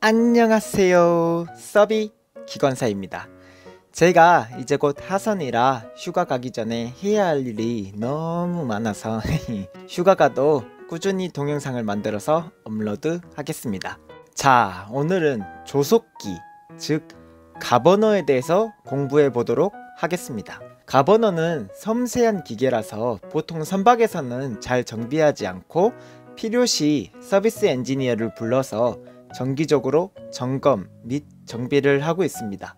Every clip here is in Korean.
안녕하세요. 서비 기관사입니다. 제가 이제 곧 하선이라 휴가 가기 전에 해야 할 일이 너무 많아서 휴가 가도 꾸준히 동영상을 만들어서 업로드 하겠습니다. 자, 오늘은 조속기, 즉 가버너에 대해서 공부해 보도록 하겠습니다. 가버너는 섬세한 기계라서 보통 선박에서는 잘 정비하지 않고 필요시 서비스 엔지니어를 불러서 정기적으로 점검 및 정비를 하고 있습니다.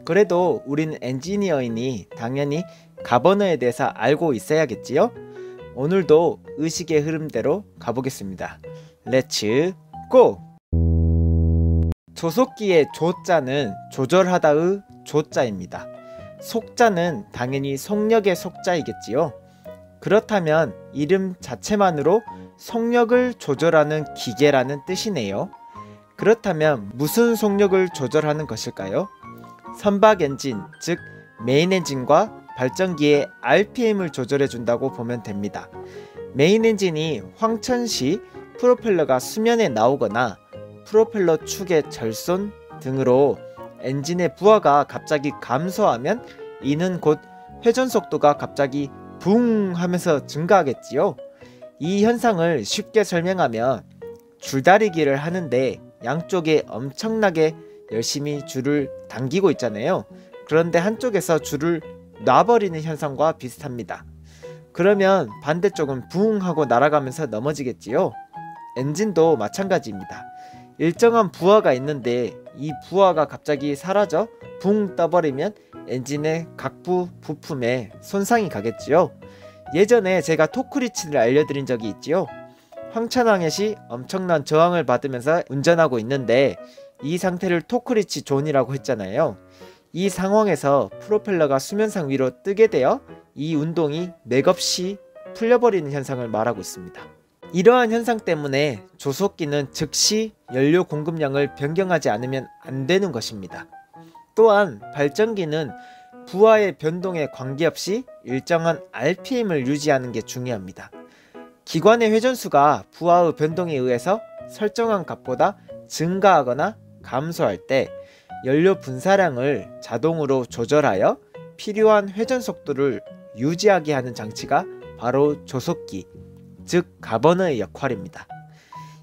그래도 우린 엔지니어이니 당연히 가버너에 대해서 알고 있어야겠지요? 오늘도 의식의 흐름대로 가보겠습니다. 렛츠 고! 조속기의 조자는 조절하다의 조자입니다. 속자는 당연히 속력의 속자이겠지요. 그렇다면 이름 자체만으로 속력을 조절하는 기계라는 뜻이네요. 그렇다면 무슨 속력을 조절하는 것일까요? 선박 엔진, 즉 메인 엔진과 발전기의 RPM을 조절해 준다고 보면 됩니다. 메인 엔진이 황천 시 프로펠러가 수면에 나오거나 프로펠러 축의 절손 등으로 엔진의 부하가 갑자기 감소하면 이는 곧 회전 속도가 갑자기 붕 하면서 증가하겠지요. 이 현상을 쉽게 설명하면 줄다리기를 하는데 양쪽에 엄청나게 열심히 줄을 당기고 있잖아요. 그런데 한쪽에서 줄을 놔버리는 현상과 비슷합니다. 그러면 반대쪽은 붕 하고 날아가면서 넘어지겠지요. 엔진도 마찬가지입니다. 일정한 부하가 있는데 이 부하가 갑자기 사라져 붕 떠버리면 엔진의 각부 부품에 손상이 가겠지요. 예전에 제가 토크리치를 알려드린 적이 있지요. 황천항해 시 엄청난 저항을 받으면서 운전하고 있는데 이 상태를 토크리치 존이라고 했잖아요. 이 상황에서 프로펠러가 수면상 위로 뜨게 되어 이 운동이 맥없이 풀려버리는 현상을 말하고 있습니다. 이러한 현상 때문에 조속기는 즉시 연료 공급량을 변경하지 않으면 안 되는 것입니다. 또한 발전기는 부하의 변동에 관계없이 일정한 RPM을 유지하는 게 중요합니다. 기관의 회전수가 부하의 변동에 의해서 설정한 값보다 증가하거나 감소할 때 연료 분사량을 자동으로 조절하여 필요한 회전 속도를 유지하게 하는 장치가 바로 조속기, 즉 가버너의 역할입니다.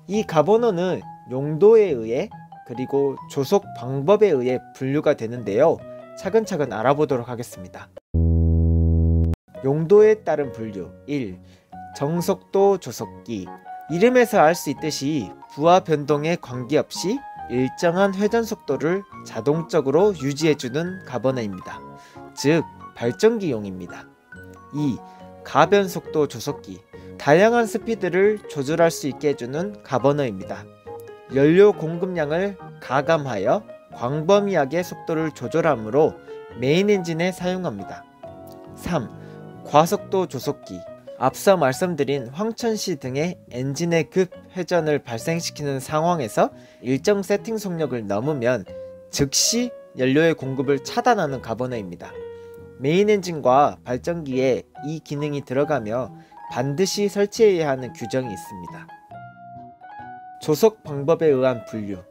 이 가버너는 용도에 의해 그리고 조속 방법에 의해 분류가 되는데요. 차근차근 알아보도록 하겠습니다. 용도에 따른 분류 1. 정속도 조속기. 이름에서 알 수 있듯이 부하 변동에 관계없이 일정한 회전 속도를 자동적으로 유지해주는 가버너입니다. 즉 발전기용입니다. 2. 가변속도 조속기. 다양한 스피드를 조절할 수 있게 해주는 가버너입니다. 연료 공급량을 가감하여 광범위하게 속도를 조절하므로 메인 엔진에 사용합니다. 3. 과속도 조속기. 앞서 말씀드린 황천시 등의 엔진의 급 회전을 발생시키는 상황에서 일정 세팅 속력을 넘으면 즉시 연료의 공급을 차단하는 가버너입니다. 메인 엔진과 발전기에 이 기능이 들어가며 반드시 설치해야 하는 규정이 있습니다. 조속 방법에 의한 분류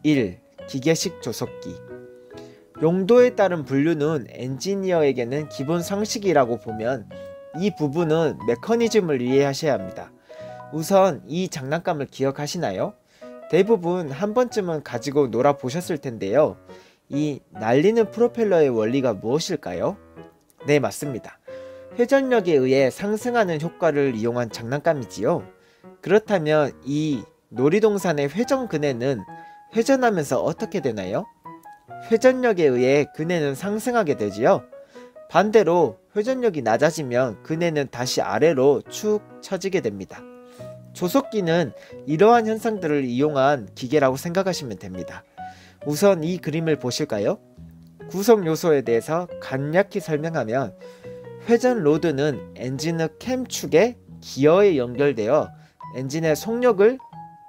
1. 기계식 조속기. 용도에 따른 분류는 엔지니어에게는 기본 상식이라고 보면 이 부분은 메커니즘을 이해하셔야 합니다. 우선 이 장난감을 기억하시나요? 대부분 한 번쯤은 가지고 놀아 보셨을 텐데요. 이 날리는 프로펠러의 원리가 무엇일까요? 네, 맞습니다. 회전력에 의해 상승하는 효과를 이용한 장난감이지요. 그렇다면 이 놀이동산의 회전 그네는 회전하면서 어떻게 되나요? 회전력에 의해 그네는 상승하게 되지요. 반대로 회전력이 낮아지면 그네는 다시 아래로 축 처지게 됩니다. 조속기는 이러한 현상들을 이용한 기계라고 생각하시면 됩니다. 우선 이 그림을 보실까요? 구성 요소에 대해서 간략히 설명하면 회전 로드는 엔진의 캠축에 기어에 연결되어 엔진의 속력을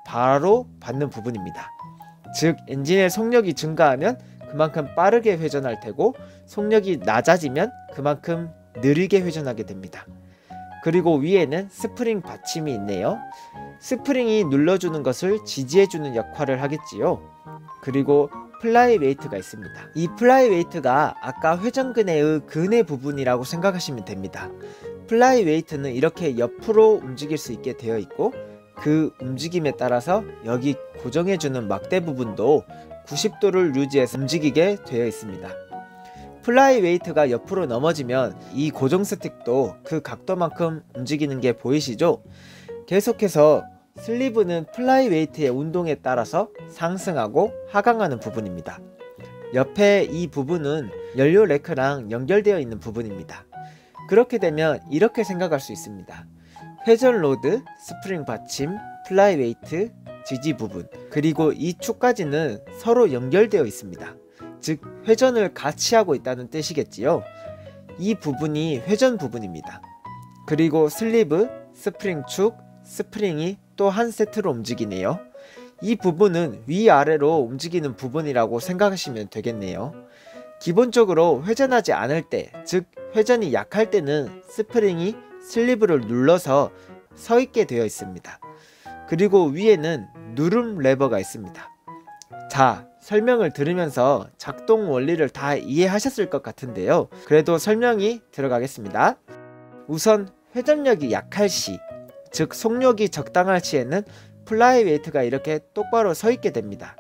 바로 받는 부분입니다. 즉 엔진의 속력이 증가하면 그만큼 빠르게 회전할 테고 속력이 낮아지면 그만큼 느리게 회전하게 됩니다. 그리고 위에는 스프링 받침이 있네요. 스프링이 눌러주는 것을 지지해주는 역할을 하겠지요. 그리고 플라이 웨이트가 있습니다. 이 플라이 웨이트가 아까 회전근의 근의 부분이라고 생각하시면 됩니다. 플라이 웨이트는 이렇게 옆으로 움직일 수 있게 되어 있고, 그 움직임에 따라서 여기 고정해주는 막대 부분도 90도를 유지해서 움직이게 되어 있습니다. 플라이 웨이트가 옆으로 넘어지면 이 고정 스틱도 그 각도만큼 움직이는 게 보이시죠? 계속해서 슬리브는 플라이 웨이트의 운동에 따라서 상승하고 하강하는 부분입니다. 옆에 이 부분은 연료 레크랑 연결되어 있는 부분입니다. 그렇게 되면 이렇게 생각할 수 있습니다. 회전 로드, 스프링 받침, 플라이 웨이트, 지지 부분, 그리고 이 축까지는 서로 연결되어 있습니다. 즉 회전을 같이 하고 있다는 뜻이겠지요. 이 부분이 회전 부분입니다. 그리고 슬리브, 스프링 축, 스프링이 또 한 세트로 움직이네요. 이 부분은 위아래로 움직이는 부분이라고 생각하시면 되겠네요. 기본적으로 회전하지 않을 때, 즉 회전이 약할 때는 스프링이 슬리브를 눌러서 서 있게 되어 있습니다. 그리고 위에는 누름 레버가 있습니다. 자, 설명을 들으면서 작동 원리를 다 이해하셨을 것 같은데요. 그래도 설명이 들어가겠습니다. 우선 회전력이 약할 시, 즉 속력이 적당할 시에는 플라이 웨이트가 이렇게 똑바로 서 있게 됩니다.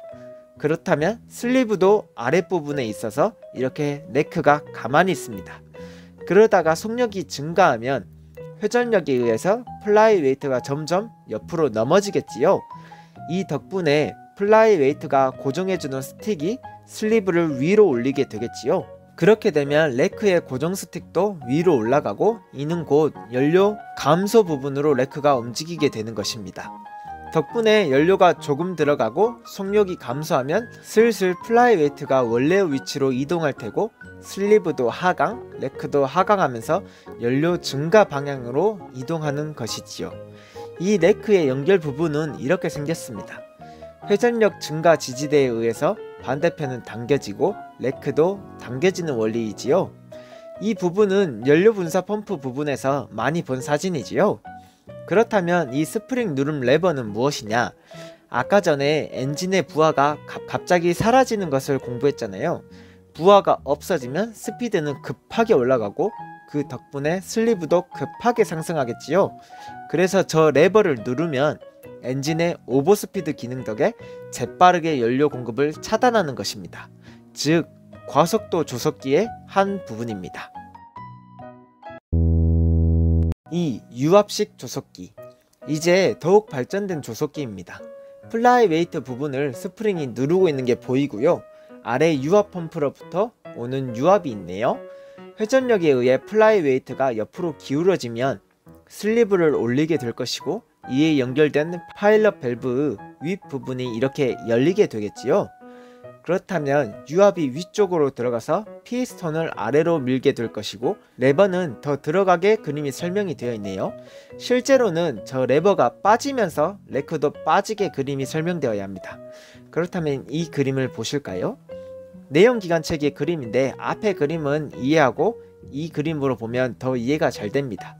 그렇다면 슬리브도 아랫부분에 있어서 이렇게 네크가 가만히 있습니다. 그러다가 속력이 증가하면 회전력에 의해서 플라이 웨이트가 점점 옆으로 넘어지겠지요. 이 덕분에 플라이 웨이트가 고정해주는 스틱이 슬리브를 위로 올리게 되겠지요. 그렇게 되면 레크의 고정 스틱도 위로 올라가고, 이는 곧 연료 감소 부분으로 레크가 움직이게 되는 것입니다. 덕분에 연료가 조금 들어가고 속력이 감소하면 슬슬 플라이 웨이트가 원래의 위치로 이동할 테고, 슬리브도 하강, 레크도 하강하면서 연료 증가 방향으로 이동하는 것이지요. 이 레크의 연결 부분은 이렇게 생겼습니다. 회전력 증가 지지대에 의해서 반대편은 당겨지고 레크도 당겨지는 원리이지요. 이 부분은 연료 분사 펌프 부분에서 많이 본 사진이지요. 그렇다면 이 스프링 누름 레버는 무엇이냐? 아까 전에 엔진의 부하가 갑자기 사라지는 것을 공부했잖아요. 부하가 없어지면 스피드는 급하게 올라가고, 그 덕분에 슬리브도 급하게 상승하겠지요. 그래서 저 레버를 누르면 엔진의 오버스피드 기능 덕에 재빠르게 연료 공급을 차단하는 것입니다. 즉 과속도 조속기의 한 부분입니다. 2. 유압식 조속기. 이제 더욱 발전된 조속기입니다. 플라이 웨이트 부분을 스프링이 누르고 있는 게 보이고요. 아래 유압 펌프로부터 오는 유압이 있네요. 회전력에 의해 플라이 웨이트가 옆으로 기울어지면 슬리브를 올리게 될 것이고, 이에 연결된 파일럿 밸브의 윗부분이 이렇게 열리게 되겠지요. 그렇다면 유압이 위쪽으로 들어가서 피스톤을 아래로 밀게 될 것이고, 레버는 더 들어가게 그림이 설명이 되어 있네요. 실제로는 저 레버가 빠지면서 레크도 빠지게 그림이 설명되어야 합니다. 그렇다면 이 그림을 보실까요? 내연기관차의 그림인데 앞에 그림은 이해하고 이 그림으로 보면 더 이해가 잘 됩니다.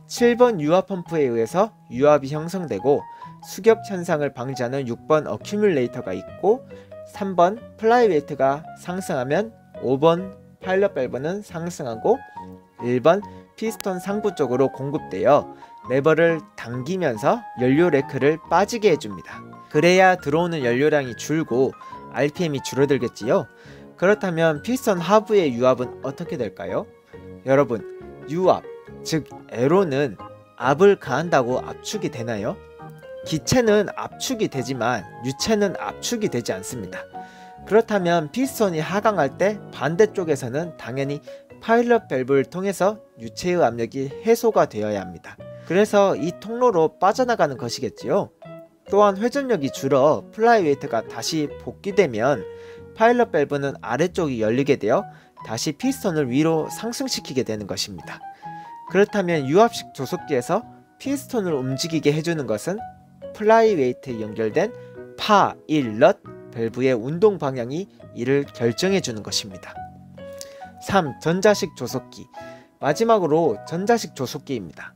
7번 유압 펌프에 의해서 유압이 형성되고 수격 현상을 방지하는 6번 어큐뮬레이터가 있고, 3번 플라이 웨이트가 상승하면 5번 파일럿 밸브는 상승하고, 1번 피스톤 상부 쪽으로 공급되어 레버를 당기면서 연료 레크를 빠지게 해줍니다. 그래야 들어오는 연료량이 줄고 RPM이 줄어들겠지요. 그렇다면 피스톤 하부의 유압은 어떻게 될까요? 여러분, 유압, 즉 에로는 압을 가한다고 압축이 되나요? 기체는 압축이 되지만 유체는 압축이 되지 않습니다. 그렇다면 피스톤이 하강할 때 반대쪽에서는 당연히 파일럿 밸브를 통해서 유체의 압력이 해소가 되어야 합니다. 그래서 이 통로로 빠져나가는 것이겠지요. 또한 회전력이 줄어 플라이 웨이트가 다시 복귀되면 파일럿 밸브는 아래쪽이 열리게 되어 다시 피스톤을 위로 상승시키게 되는 것입니다. 그렇다면 유압식 조속기에서 피스톤을 움직이게 해주는 것은 플라이 웨이트에 연결된 파일럿 밸브의 운동 방향이 이를 결정해 주는 것입니다. 3. 전자식 조속기. 마지막으로 전자식 조속기입니다.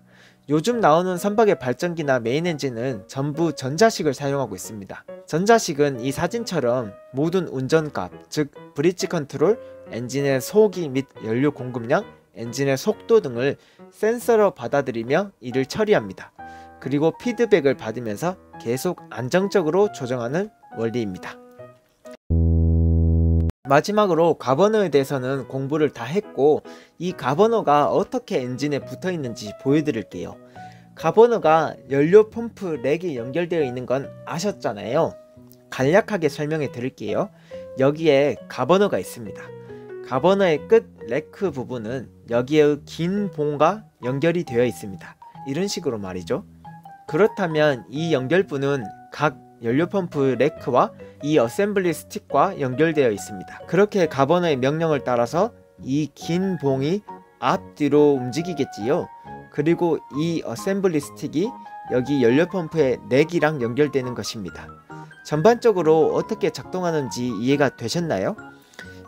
요즘 나오는 선박의 발전기나 메인 엔진은 전부 전자식을 사용하고 있습니다. 전자식은 이 사진처럼 모든 운전값, 즉 브릿지 컨트롤, 엔진의 소기 및 연료 공급량, 엔진의 속도 등을 센서로 받아들이며 이를 처리합니다. 그리고 피드백을 받으면서 계속 안정적으로 조정하는 원리입니다. 마지막으로 가버너에 대해서는 공부를 다 했고, 이 가버너가 어떻게 엔진에 붙어 있는지 보여드릴게요. 가버너가 연료 펌프 렉이 연결되어 있는 건 아셨잖아요. 간략하게 설명해 드릴게요. 여기에 가버너가 있습니다. 가버너의 끝 렉크 부분은 여기에 긴 봉과 연결이 되어 있습니다. 이런 식으로 말이죠. 그렇다면 이 연결부는 각 연료 펌프 렉크와 이 어셈블리 스틱과 연결되어 있습니다. 그렇게 가버너의 명령을 따라서 이 긴 봉이 앞뒤로 움직이겠지요. 그리고 이 어셈블리 스틱이 여기 연료 펌프의 넥이랑 연결되는 것입니다. 전반적으로 어떻게 작동하는지 이해가 되셨나요?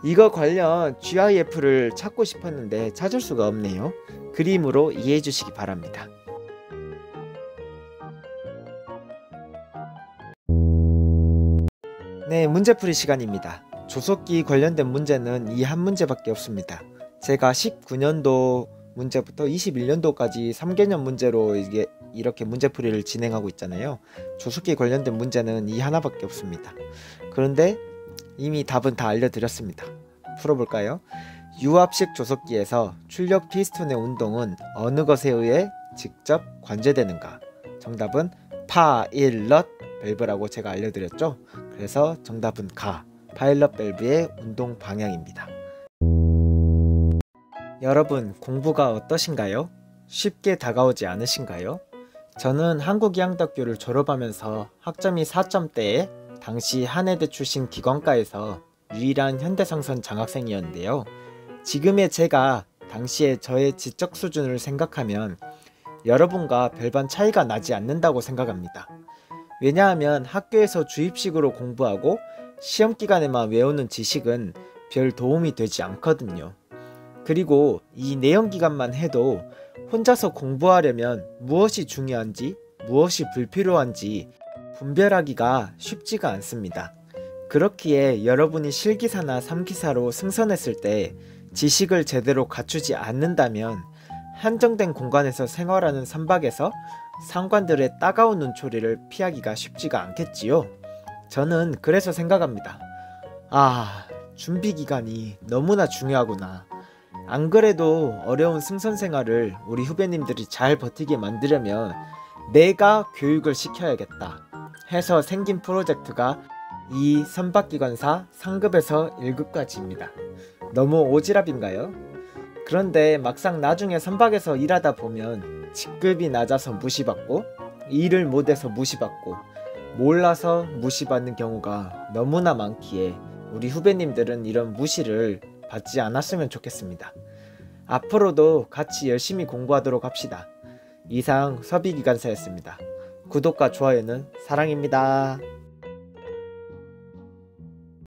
이거 관련 GIF를 찾고 싶었는데 찾을 수가 없네요. 그림으로 이해해 주시기 바랍니다. 네, 문제풀이 시간입니다. 조속기 관련된 문제는 이 한 문제밖에 없습니다. 제가 19년도 문제부터 21년도까지 3개년 문제로 이렇게 문제풀이를 진행하고 있잖아요. 조속기 관련된 문제는 이 하나밖에 없습니다. 그런데 이미 답은 다 알려드렸습니다. 풀어볼까요? 유압식 조속기에서 출력 피스톤의 운동은 어느 것에 의해 직접 관제되는가? 정답은 파일럿 밸브라고 제가 알려드렸죠. 그래서 정답은 파일럿 밸브의 운동 방향입니다. 여러분, 공부가 어떠신가요? 쉽게 다가오지 않으신가요? 저는 한국의학대학교를 졸업하면서 학점이 4점대에 당시 한해대 출신 기관과에서 유일한 현대상선 장학생이었는데요. 지금의 제가 당시에 저의 지적 수준을 생각하면 여러분과 별반 차이가 나지 않는다고 생각합니다. 왜냐하면 학교에서 주입식으로 공부하고 시험 기간에만 외우는 지식은 별 도움이 되지 않거든요. 그리고 이 내연 기간만 해도 혼자서 공부하려면 무엇이 중요한지 무엇이 불필요한지 분별하기가 쉽지가 않습니다. 그렇기에 여러분이 실기사나 3기사로 승선했을 때 지식을 제대로 갖추지 않는다면 한정된 공간에서 생활하는 선박에서 상관들의 따가운 눈초리를 피하기가 쉽지가 않겠지요. 저는 그래서 생각합니다. 준비기간이 너무나 중요하구나. 안 그래도 어려운 승선 생활을 우리 후배님들이 잘 버티게 만들려면 내가 교육을 시켜야겠다 해서 생긴 프로젝트가 이 선박기관사 상급에서 1급까지입니다. 너무 오지랖인가요? 그런데 막상 나중에 선박에서 일하다 보면 직급이 낮아서 무시받고 일을 못해서 무시받고 몰라서 무시받는 경우가 너무나 많기에 우리 후배님들은 이런 무시를 받지 않았으면 좋겠습니다. 앞으로도 같이 열심히 공부하도록 합시다. 이상 서비기관사였습니다. 구독과 좋아요는 사랑입니다.